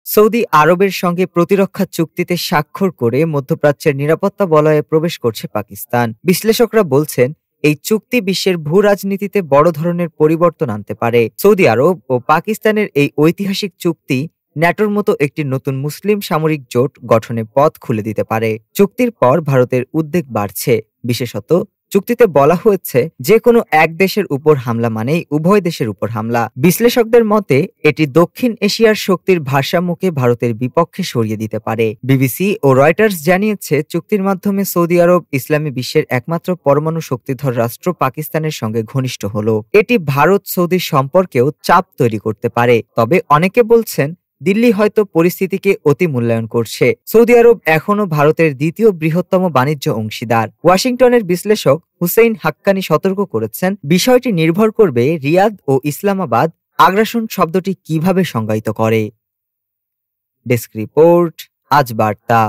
Saudi আরবের সঙ্গে প্রতিরক্ষা চুক্তিতে স্বাক্ষর করে মধ্যপ্রাচ্যের নিরাপত্তা বলয়ে প্রবেশ করছে পাকিস্তান। বিশ্লেষকরা বলছেন, এই চুক্তি বিশ্বের ভূ রাজনীতিতে বড় ধরনের পরিবর্তন আনতে পারে। সৌদি আরব ও পাকিস্তানের এই ঐতিহাসিক চুক্তি ন্যাটোর মতো একটি নতুন মুসলিম সামরিক জোট গঠনে পথ খুলে দিতে পারে। চুক্তির পর ভারতের উদ্বেগ বাড়ছে। বিশেষত চুক্তিতে বলা হয়েছে, যে কোনো এক দেশের উপর হামলা মানেই উভয় দেশের উপর হামলা। বিশ্লেষকদের মতে এটি দক্ষিণ এশিয়ার শক্তির ভারসাম্যকে ভারতের বিপক্ষে সরিয়ে দিতে পারে। বিবিসি ও রয়টার্স জানিয়েছে, চুক্তির মাধ্যমে সৌদি আরব ইসলামী বিশ্বের একমাত্র পরমাণু শক্তিধর রাষ্ট্র পাকিস্তানের সঙ্গে ঘনিষ্ঠ হলো। এটি ভারত সৌদি সম্পর্কেও চাপ তৈরি করতে পারে। তবে অনেকে বলছেন, দিল্লি হয়তো পরিস্থিতিকে অতি মূল্যায়ন করছে। সৌদি আরব এখনও ভারতের দ্বিতীয় বৃহত্তম বাণিজ্য অংশীদার। ওয়াশিংটনের বিশ্লেষক হুসেইন হাক্কানি সতর্ক করেছেন, বিষয়টি নির্ভর করবে রিয়াদ ও ইসলামাবাদ আগ্রাসন শব্দটি কিভাবে সংজ্ঞায়িত করে। ডেস্ক রিপোর্ট, আজ বার্তা।